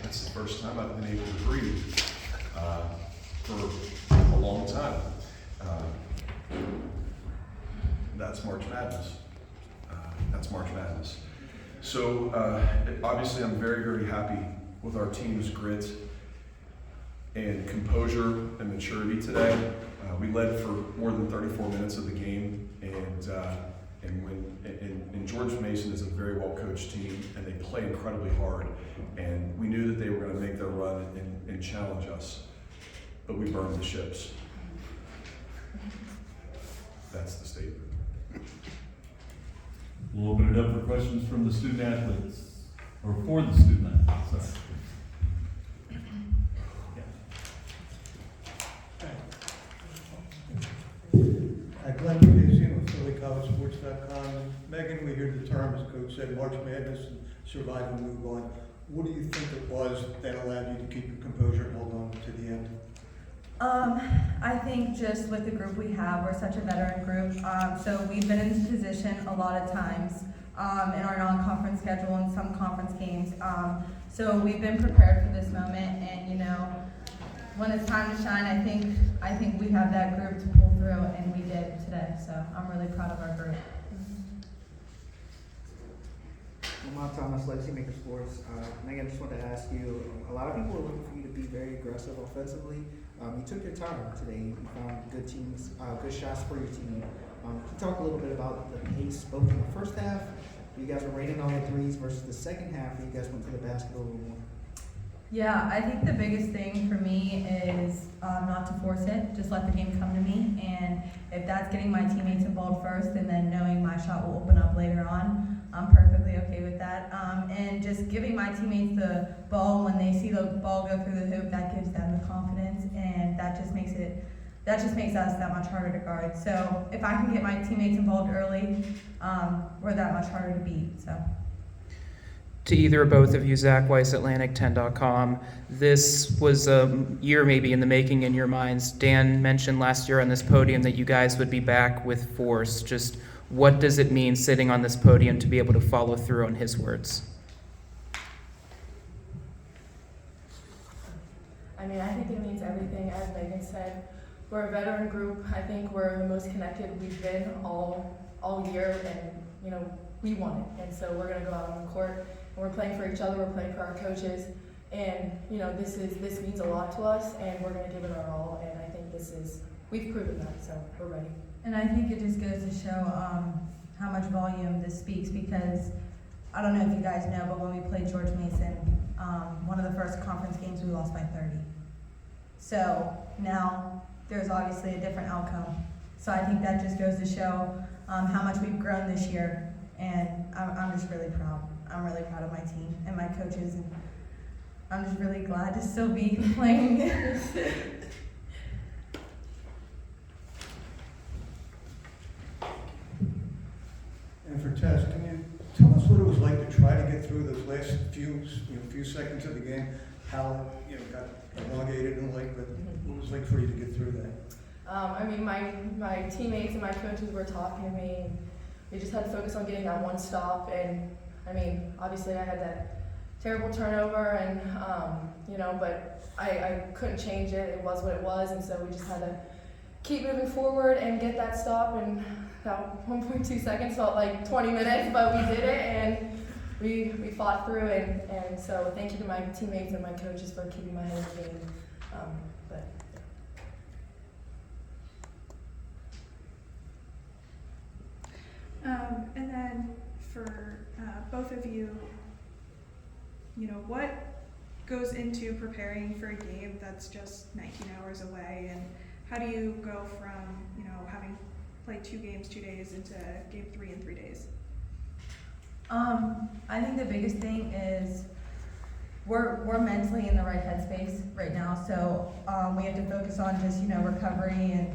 That's the first time I've been able to breathe for a long time. That's March Madness. So obviously I'm very, very happy with our team's grit and composure and maturity today. We led for more than 34 minutes of the game, and George Mason is a very well-coached team, and they play incredibly hard. And we knew that they were going to make their run and challenge us, but we burned the ships. That's the statement. We'll open it up for questions from the student athletes, or for the student athletes, sorry. Glenn Casey with PhillyCollegeSports.com. Megan, we hear the term, as Coach said, March Madness and survive and move on. What do you think it was that allowed you to keep your composure and hold on to the end? I think just with the group we have, we're such a veteran group. So we've been in this position a lot of times in our non-conference schedule and some conference games. So we've been prepared for this moment, and you know, when it's time to shine, I think we have that group to pull through, and we did today. So I'm really proud of our group. Lamont Thomas, Legacy Maker Sports. Megan, I just wanted to ask you, a lot of people are looking for you to be very aggressive offensively. You took your time today. You found good shots for your team. Can you talk a little bit about the pace, both in the first half, you guys were raining on the threes, versus the second half, where you guys went to the basket a little more? Yeah, I think the biggest thing for me is not to force it, just let the game come to me. And if that's getting my teammates involved first and then knowing my shot will open up later on, I'm perfectly okay with that. And just giving my teammates the ball when they see the ball go through the hoop, that gives them the confidence, and that just makes us that much harder to guard. So if I can get my teammates involved early, we're that much harder to beat. So. To either or both of you, Zach Weiss, Atlantic10.com. This was a year maybe in the making in your minds. Dan mentioned last year on this podium that you guys would be back with force. Just what does it mean sitting on this podium to be able to follow through on his words? I mean, I think it means everything. As Megan said, we're a veteran group. I think we're the most connected we've been all year, and you know, we won it. And so we're gonna go out on the court, and we're playing for each other, we're playing for our coaches, and you know, this means a lot to us, and we're gonna give it our all. And I think we've proven that, so we're ready. And I think it just goes to show how much volume this speaks, because I don't know if you guys know, but when we played George Mason, one of the first conference games we lost by 30. So now there's obviously a different outcome. So I think that just goes to show how much we've grown this year, and I'm just really proud. I'm really proud of my team and my coaches, and I'm just really glad to still be playing. And for Tess, can you tell us what it was like to try to get through those last few seconds of the game? How got elongated and but what was it like for you to get through that? I mean, my teammates and my coaches were talking to me. We just had to focus on getting that one stop, and I mean, obviously I had that terrible turnover, and but I couldn't change it. It was what it was, and so we just had to keep moving forward and get that stop. And that 1.2 seconds felt like 20 minutes, but we did it, and we fought through it. And so thank you to my teammates and my coaches for keeping my head in the game. And then for both of you, what goes into preparing for a game that's just 19 hours away, and how do you go from, having played 2 games 2 days into game 3 in 3 days? I think the biggest thing is we're mentally in the right headspace right now, so we have to focus on just recovery and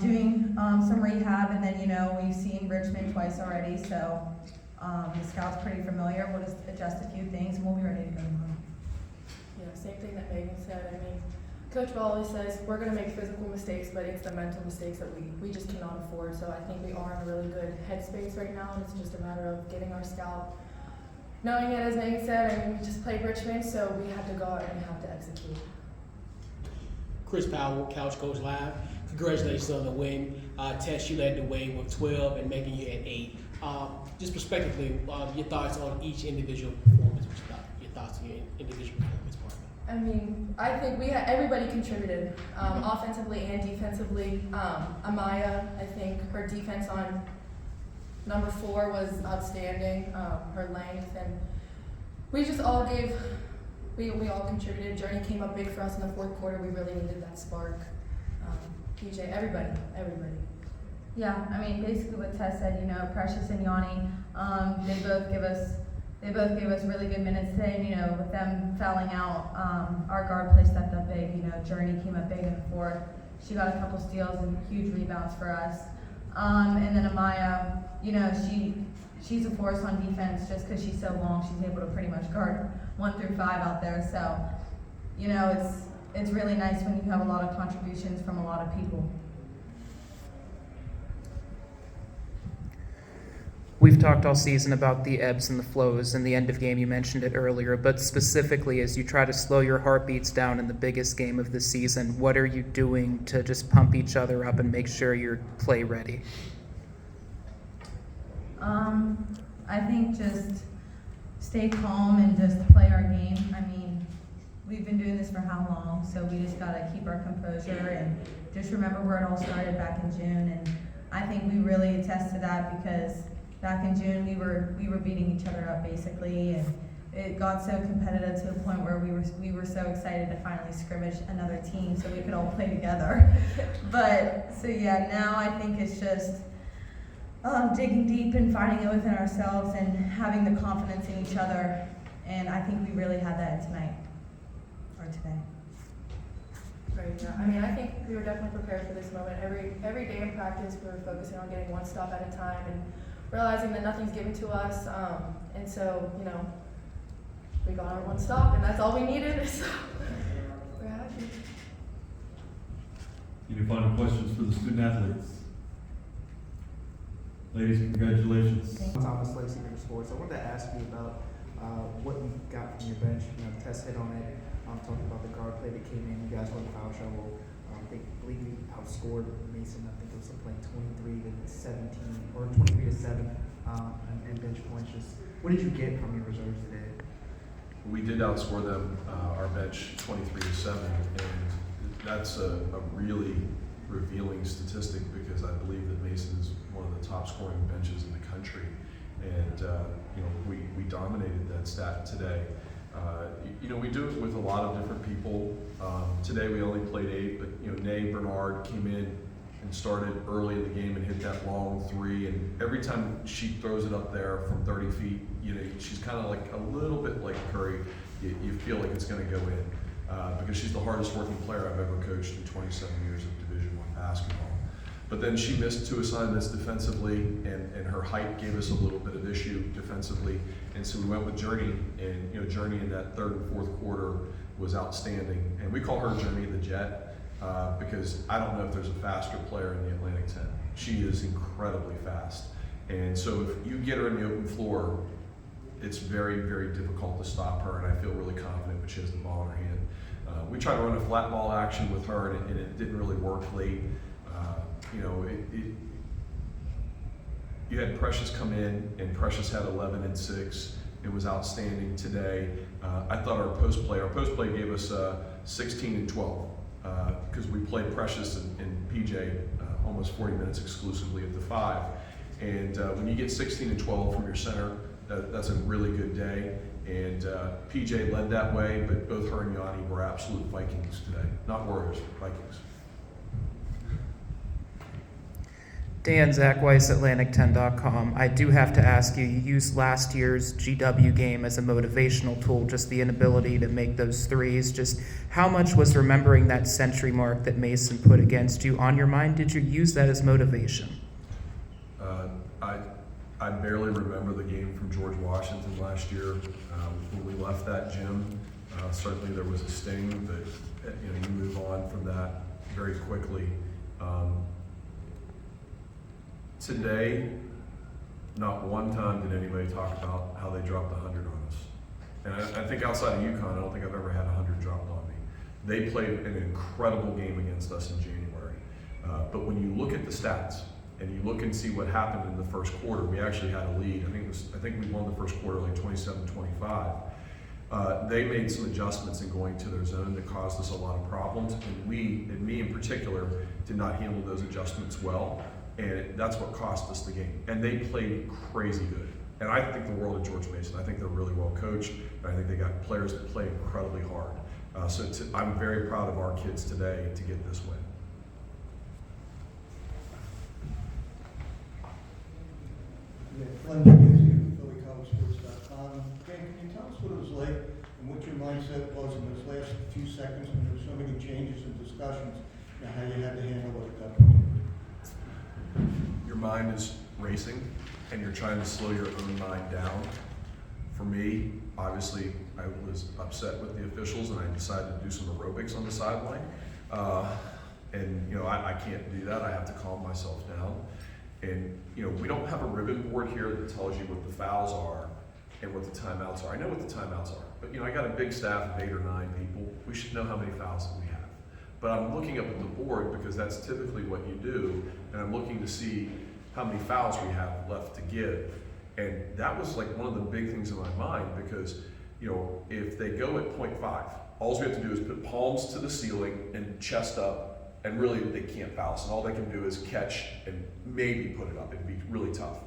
doing some rehab, and then we've seen Richmond twice already, so the scout's pretty familiar. We'll just adjust a few things, and we'll be ready to go tomorrow. Yeah, same thing that Megan said. I mean, Coach Ball always says we're going to make physical mistakes, but it's the mental mistakes that we just cannot afford. So I think we are in a really good headspace right now, and it's just a matter of getting our scout knowing it, as Megan said, I mean, we just played Richmond, so we had to go out and we have to execute. Chris Powell, Couch Coach Live. Congratulations on the win. Tess, you led the way with 12, and Megan, you had 8. Just prospectively, your thoughts on each individual performance. Your thoughts on your individual performance part. I mean, I think everybody contributed, offensively and defensively. Amaya, I think her defense on number 4 was outstanding, her length, and we just all we all contributed. Journey came up big for us in the fourth quarter. We really needed that spark. PJ, everybody. Yeah, I mean, basically what Tess said, you know, Precious and Yanni, they both gave us really good minutes today, and, you know, with them fouling out, our guard play stepped up big, you know, Journey came up big in the fourth. She got a couple steals and huge rebounds for us. And then Amaya, you know, she's a force on defense just because she's so long, she's able to pretty much guard 1 through 5 out there. So, you know, it's really nice when you have a lot of contributions from a lot of people. We've talked all season about the ebbs and the flows and the end of game. You mentioned it earlier, but specifically as you try to slow your heartbeats down in the biggest game of the season, what are you doing to just pump each other up and make sure you're play ready? I think just stay calm and just play our game. I mean, we've been doing this for how long? So we just gotta keep our composure and just remember where it all started back in June. And I think we really attest to that because back in June we were beating each other up basically, and it got so competitive to the point where we were so excited to finally scrimmage another team so we could all play together. But so yeah, now I think it's just digging deep and finding it within ourselves and having the confidence in each other. And I think we really had that tonight or today. Right, yeah. I mean, I think we were definitely prepared for this moment. Every day in practice, we were focusing on getting one stop at a time and realizing that nothing's given to us. And so, you know, we got our one stop, and that's all we needed. So we're happy. Any final questions for the student athletes? Ladies, congratulations. Thomas Lacey for Sports. I wanted to ask you about what you got from your bench. You know, Tess hit on it. Talking about the guard play that came in. You guys won foul trouble. They believe you outscored Mason. I think it was something like 23 to 17 or 23 to 7 and bench points. Just what did you get from your reserves today? We did outscore them, our bench 23 to 7, and that's a really revealing statistic because I believe that Mason is one of the top scoring benches in the country, and you know, we dominated that stat today. You know, we do it with a lot of different people. Today we only played 8, but you know, Nay Bernard came in and started early in the game and hit that long 3, and every time she throws it up there from 30 feet, you know, she's kind of like a little bit like Curry. You feel like it's going to go in because she's the hardest working player I've ever coached in 27 years of Division I basketball. But then she missed 2 assignments defensively, and her height gave us a little bit of issue defensively. And so we went with Journey, and you know, Journey in that third and fourth quarter was outstanding. And we call her Journey the Jet because I don't know if there's a faster player in the Atlantic 10. She is incredibly fast. And so if you get her in the open floor, it's very, very difficult to stop her, and I feel really confident when she has the ball in her hand. We tried to run a flat ball action with her, and it didn't really work late. You know, you had Precious come in, and Precious had 11 and 6. It was outstanding today. I thought our post play gave us 16 and 12 because we played Precious and PJ almost 40 minutes exclusively at the 5. And when you get 16 and 12 from your center, that's a really good day. And PJ led that way, but both her and Yanni were absolute Vikings today. Not Warriors, Vikings. Dan, Zach Weiss, Atlantic10.com. I do have to ask you, you used last year's GW game as a motivational tool, just the inability to make those threes. Just how much was remembering that century mark that Mason put against you on your mind? Did you use that as motivation? I barely remember the game from George Washington last year. When we left that gym, certainly there was a sting, but you know, you move on from that very quickly. Today, not one time did anybody talk about how they dropped 100 on us. And I think outside of UConn, I don't think I've ever had 100 dropped on me. They played an incredible game against us in January. But when you look at the stats and you look and see what happened in the first quarter, we actually had a lead. I think we won the first quarter like 27-25. They made some adjustments in going to their zone that caused us a lot of problems, and me in particular, did not handle those adjustments well, and that's what cost us the game. And they played crazy good. And I think the world of George Mason. I think they're really well coached, and I think they got players that play incredibly hard. I'm very proud of our kids today to get this win. Glenn Duquesne, PhillyCollegeSports.com. Dan, can you tell us what it was like and what your mindset was in those last few seconds when there were so many changes and discussions, and how you had to handle it at that point? Your mind is racing, and you're trying to slow your own mind down. For me, obviously, I was upset with the officials, and I decided to do some aerobics on the sideline. And I can't do that. I have to calm myself down. And we don't have a ribbon board here that tells you what the fouls are and what the timeouts are. I know what the timeouts are, but I got a big staff of 8 or 9 people. We should know how many fouls that we have. But I'm looking up at the board because that's typically what you do, and I'm looking to see how many fouls we have left to give. And that was like one of the big things in my mind, because if they go at 0.5, all we have to do is put palms to the ceiling and chest up, and really they can't foul us, and all they can do is catch and maybe put it up. It'd be really tough.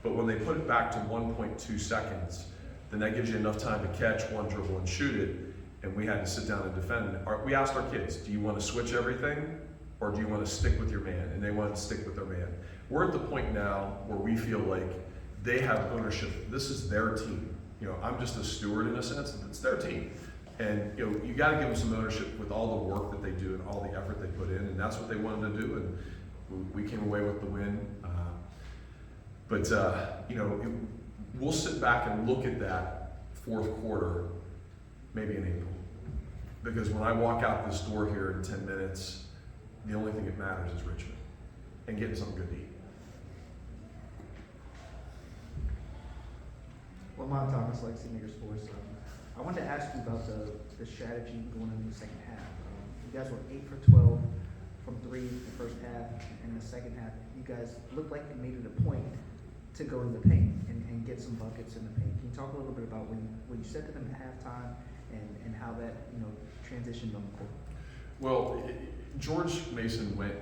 But when they put it back to 1.2 seconds, then that gives you enough time to catch one dribble and shoot it, and we had to sit down and defend it. We asked our kids, do you want to switch everything, or do you want to stick with your man? And they wanted to stick with their man. We're at the point now where we feel like they have ownership. This is their team. I'm just a steward in a sense. It's their team. And you got to give them some ownership with all the work that they do and all the effort they put in, and that's what they wanted to do. And we came away with the win. We'll sit back and look at that fourth quarter, maybe in April, because when I walk out this door here in 10 minutes, the only thing that matters is Richmond and getting something good to eat. Well, Mom Thomas, Legacy Maker Sports. I wanted to ask you about the strategy going into the second half. You guys were 8 for 12 from 3 in the first half. In the second half, you guys looked like you made it a point to go in the paint and get some buckets in the paint. Can you talk a little bit about when you said to them at halftime and how that transitioned on the court? Well, George Mason went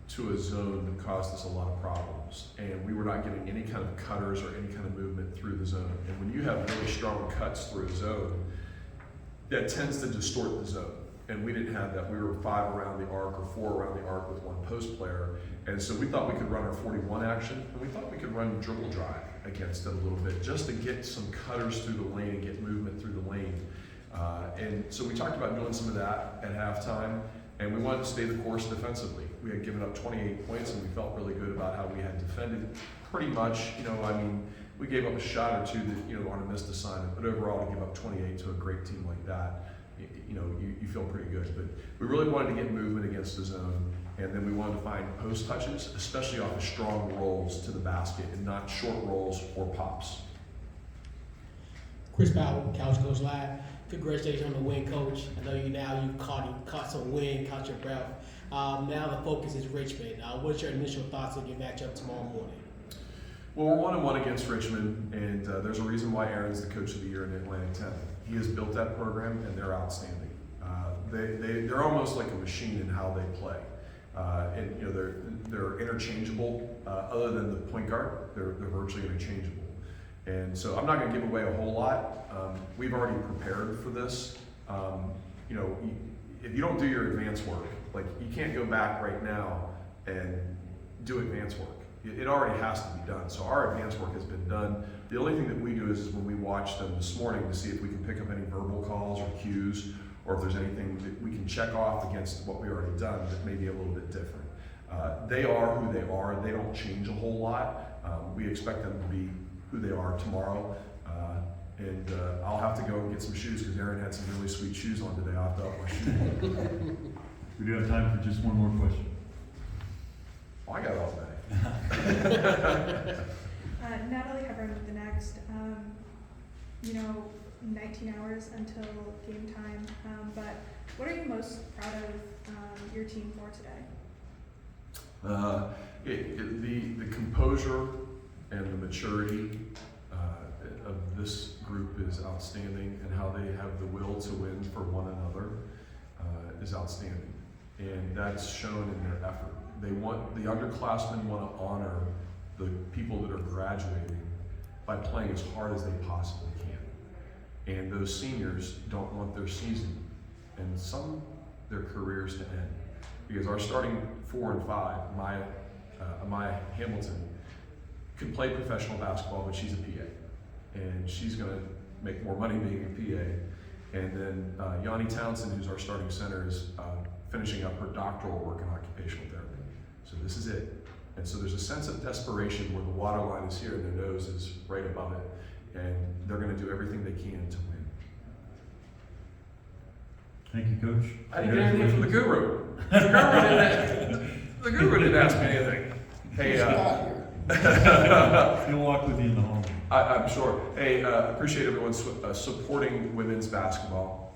to a zone that caused us a lot of problems, and we were not getting any kind of cutters or any kind of movement through the zone. And when you have really strong cuts through a zone, that tends to distort the zone. And we didn't have that. We were 5 around the arc or 4 around the arc with 1 post player. And so we thought we could run our 41 action, and we thought we could run dribble drive against it a little bit, just to get some cutters through the lane and get movement through the lane. And so we talked about doing some of that at halftime, and we wanted to stay the course defensively. We had given up 28 points, and we felt really good about how we had defended pretty much. We gave up a shot or two that, on a missed assignment, but overall to give up 28 to a great team like that, you feel pretty good. But we really wanted to get movement against the zone, and then we wanted to find post touches, especially off of strong rolls to the basket and not short rolls or pops. Chris Powell, Couch Coach Live. Congratulations on the win, Coach. I know you've caught some wind, caught your breath. Now the focus is Richmond. What's your initial thoughts on your matchup tomorrow morning? Well, we're 1-1 against Richmond, and there's a reason why Aaron's the coach of the year in Atlantic 10. He has built that program, and they're outstanding. They're almost like a machine in how they play. They're interchangeable. Other than the point guard, they're virtually interchangeable. And so I'm not going to give away a whole lot. We've already prepared for this. If you don't do your advance work, like you can't go back right now and do advance work. It already has to be done. So our advance work has been done. The only thing that we do is when we watch them this morning to see if we can pick up any verbal calls or cues, or if there's anything that we can check off against what we already done that may be a little bit different. They are who they are. They don't change a whole lot. We expect them to be who they are tomorrow. And I'll have to go and get some shoes because Aaron had some really sweet shoes on today. I'll have to up my shoe. We do have time for just one more question. Oh, I got it all day. Natalie Hebron with the next. 19 hours until game time. But what are you most proud of your team for today? The composure and the maturity of this group is outstanding, and how they have the will to win for one another is outstanding, and that's shown in their effort. The underclassmen want to honor the people that are graduating by playing as hard as they possibly can, and those seniors don't want their season and their careers to end, because our starting 4 and 5, Maya Hamilton, can play professional basketball, but she's a PA, and she's going to make more money being a PA. And then Yanni Townsend, who's our starting center, is finishing up her doctoral work in occupational therapy. So this is it. And so there's a sense of desperation where the water line is here and their nose is right above it, and they're going to do everything they can to win. Thank you, Coach. I didn't get anything from the guru. The guru didn't ask me anything. Hey, He'll walk with you in the hall. I'm sure. Hey, appreciate everyone supporting women's basketball.